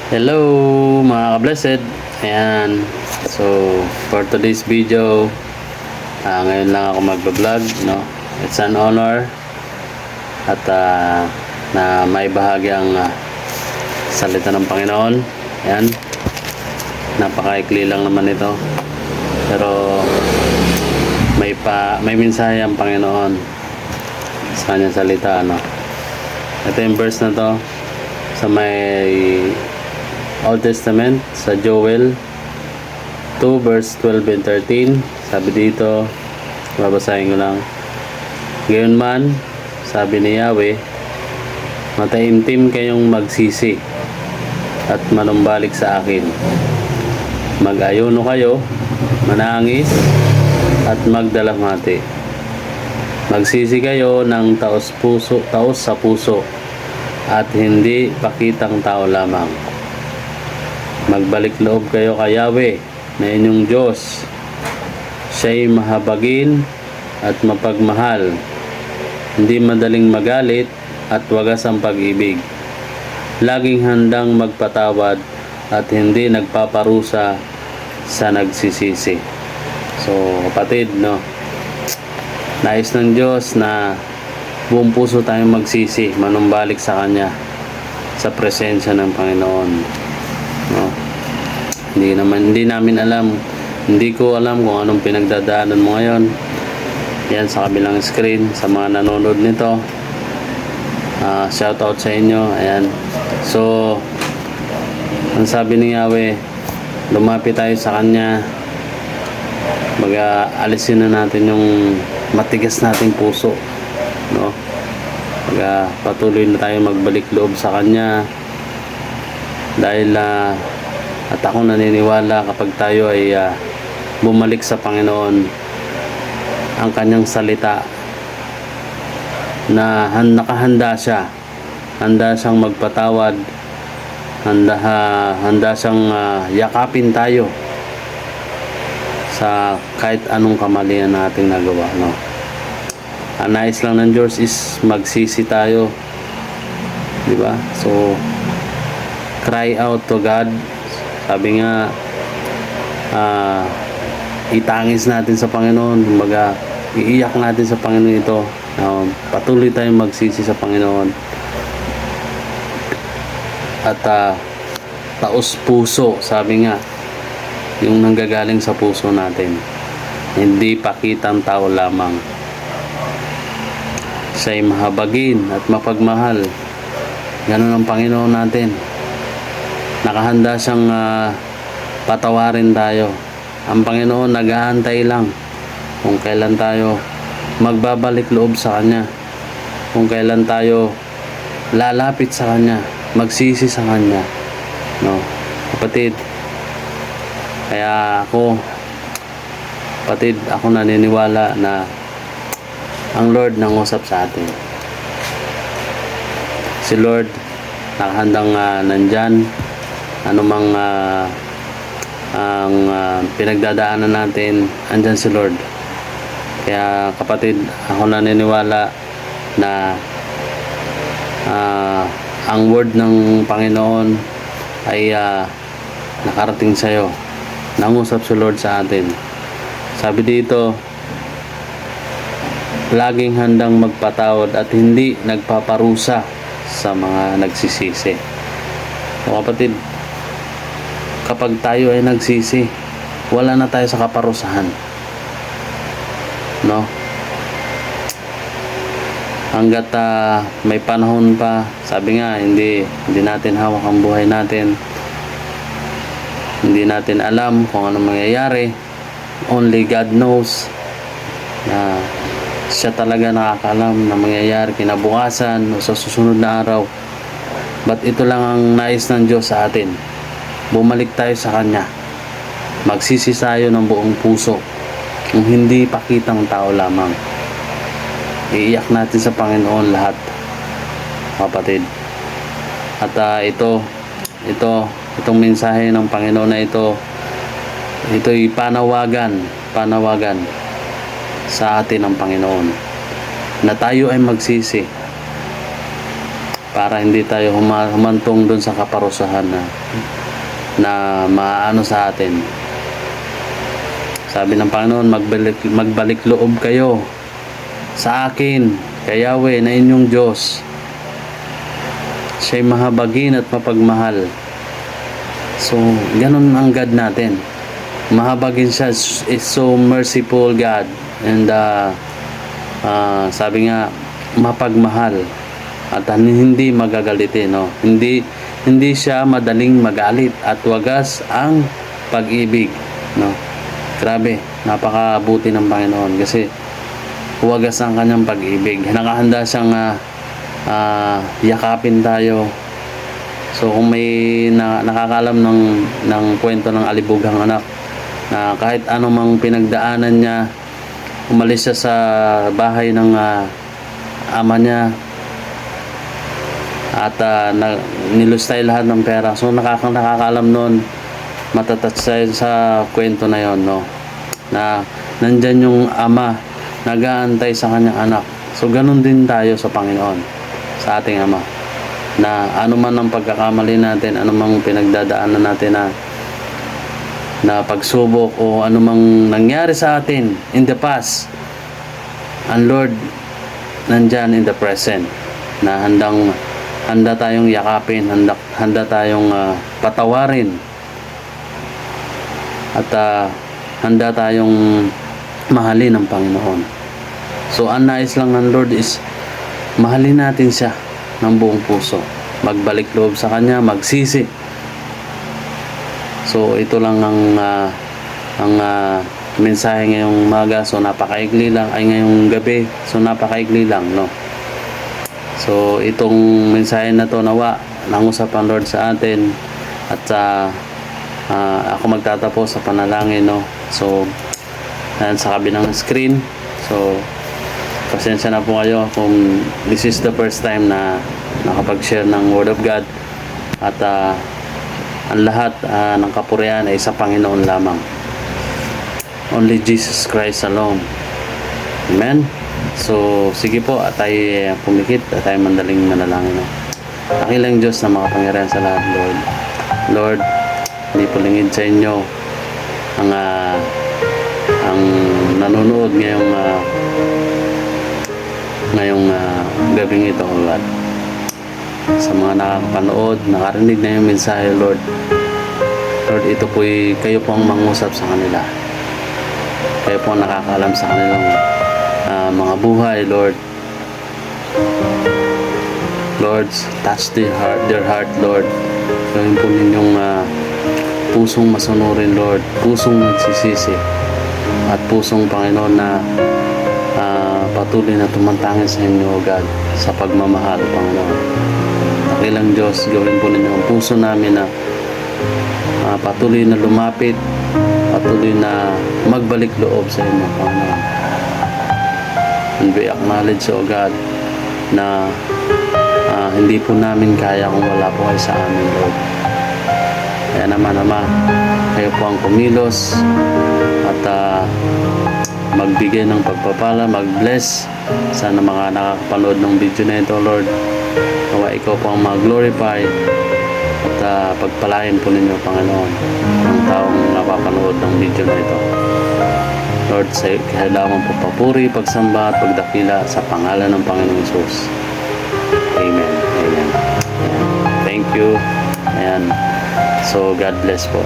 Hello mga ka-blessed. Ayan. So, for today's video, ngayon lang ako magbablog, no? It's an honor at na may bahagi ang salita ng Panginoon. Ayan. Napakaikli lang naman ito. Pero may mensahe ang Panginoon sa kanyang salita, no? Ito yung verse na to sa may Old Testament sa Joel 2 verse 12 and 13. Sabi dito, babasahin ko lang. Gayon man, sabi ni Yahweh, mataimtim kayong magsisi at manumbalik sa akin. Mag-ayuno kayo, manangis at magdalamhati. Magsisi kayo ng taos sa puso at hindi pakitang tao lamang. Magbalik loob kayo kay Yahweh na inyong Diyos. Siya'y mahabagin at mapagmahal, hindi madaling magalit at wagas ang pag-ibig. Laging handang magpatawad at hindi nagpaparusa sa nagsisisi. So kapatid, no, nais ng Diyos na buong puso tayong magsisi, manumbalik sa Kanya, sa presensya ng Panginoon. No. Hindi namin alam, hindi ko alam kung anong pinagdadaanan mo ngayon. Yan sa kabilang screen, sa mga nanonood nito. Shout out sa inyo. Ayan. So, ang sabi ni Yahweh, lumapit tayo sa Kanya. Alisin na natin yung matigas nating puso. No? Patuloy na tayo magbalik loob sa Kanya. Dahil at ako naniniwala kapag tayo ay bumalik sa Panginoon, ang Kanyang salita na nakahanda siya, handa siyang magpatawad, handa siyang yakapin tayo sa kahit anong kamalian nating nagawa, no? Ang nais lang ng Diyos is magsisi tayo, di ba? So cry out to God. Sabi nga, itangis natin sa Panginoon, kumbaga iiyak natin sa Panginoon ito. Patuloy tayong magsisi sa Panginoon at taos puso, sabi nga, yung nanggagaling sa puso natin, hindi pakitang tao lamang. Siya'y mahabagin at mapagmahal. Ganun ang Panginoon natin. Nakahanda siyang patawarin tayo. Ang Panginoon nag-aantay lang kung kailan tayo magbabalik loob sa Kanya, kung kailan tayo lalapit sa Kanya, magsisi sa Kanya, no, kapatid. Kaya ako naniniwala na ang Lord nangusap sa atin. Si Lord nakahandang nandyan, anumang ang pinagdadaanan natin, andyan si Lord. Kaya kapatid, ako naniniwala na ang word ng Panginoon ay nakarating sa iyo. Nangusap si Lord sa atin. Sabi dito, laging handang magpatawad at hindi nagpaparusa sa mga nagsisisi. O kapatid, kapag tayo ay nagsisi, wala na tayo sa kaparusahan, no? Hanggat may panahon pa, sabi nga, hindi natin hawak ang buhay natin, hindi natin alam kung anong mangyayari. Only God knows, na siya talaga nakakaalam na mangyayari kinabukasan o sa susunod na araw. But ito lang ang nais ng Diyos sa atin, bumalik tayo sa Kanya, magsisi tayo ng buong puso, kung hindi pakitang tao lamang. Iiyak natin sa Panginoon lahat, kapatid. At itong mensahe ng Panginoon na ito'y panawagan sa atin ng Panginoon na tayo ay magsisi. para hindi tayo humantong dun sa kaparusahan na maano sa atin. Sabi ng Panginoon, magbalik loob kayo sa akin, kay Yahweh na inyong Diyos. Siya'y mahabagin at mapagmahal. So, ganun ang God natin. Mahabagin siya, is so merciful God. And sabi nga, mapagmahal. At hindi magagalitin, no? Hindi siya madaling magalit at wagas ang pag-ibig, no? Grabe, napakabuti ng Panginoon kasi wagas ang kanyang pag-ibig. Nakahanda siyang yakapin tayo. So kung may nakakalam ng kwento ng alibughang anak na kahit anumang pinagdaanan niya, umalis siya sa bahay ng ama niya at nilustay lahat ng pera. So nakakalam noon, matatouch tayo sa kwento na yon, no? Na nandyan yung ama nag-aantay sa kanyang anak. So ganun din tayo sa Panginoon, sa ating Ama, na anuman ang pagkakamali natin, anumang pinagdadaanan natin na pagsubok o anumang nangyari sa atin in the past, ang Lord nandyan in the present, na handa tayong yakapin, handa tayong patawarin, at handa tayong mahalin ng Panginoon. So ang nais lang ng Lord is mahalin natin siya ng buong puso, magbalik loob sa Kanya, magsisi. So ito lang ang mensahe ngayong umaga. So napakaigli lang, ay ngayong gabi, so napakaigli lang, no? So itong mensahe na to, nawa nangusap ang Lord sa atin, at ako magtatapos sa panalangin, no? So sa kabilang screen. So pasensya na po kayo kung this is the first time na nakapag-share ng Word of God, at ang lahat ng kapurihan ay sa Panginoon lamang. Only Jesus Christ alone. Amen. So sige po, at tayo pumikit at tayo mandaling manalangin, no? Dakilang Diyos na makapangyarihan sa lahat, Lord, hindi po lingid sa inyo ang nanonood ngayong gabing ito, Lord. Sa mga nakapanood, nakarinig na yung mensahe, Lord, ito po'y kayo po ang mangusap sa kanila. Kayo po ang nakakaalam sa kanilang mga buhay, Lord. Lord, touch their heart, Lord. Gawin po ninyong pusong masunurin, Lord, pusong nagsisisi, at pusong, Panginoon, na patuloy na tumantangin sa inyo, God, sa pagmamahal, Panginoon. Dakilang Diyos, gawin po ninyo ang puso namin na patuloy na lumapit, patuloy na magbalik loob sa inyo, Panginoon. And we acknowledge, O God, na hindi po namin kaya kung wala po kayo sa amin, Lord. Kaya naman, Ama, kayo po ang kumilos at magbigay ng pagpapala, mag-bless sa mga nakakapanood ng video na ito, Lord. Nawa ikaw po ang mag-glorify at pagpalain po ninyo, Panginoon, ang taong napapanood ng video na ito. Lord, kailangan po papuri, pagsamba at pagdakila sa pangalan ng Panginoong Jesus. Amen. Amen. Ayan. Thank you. Ayan. So, God bless po.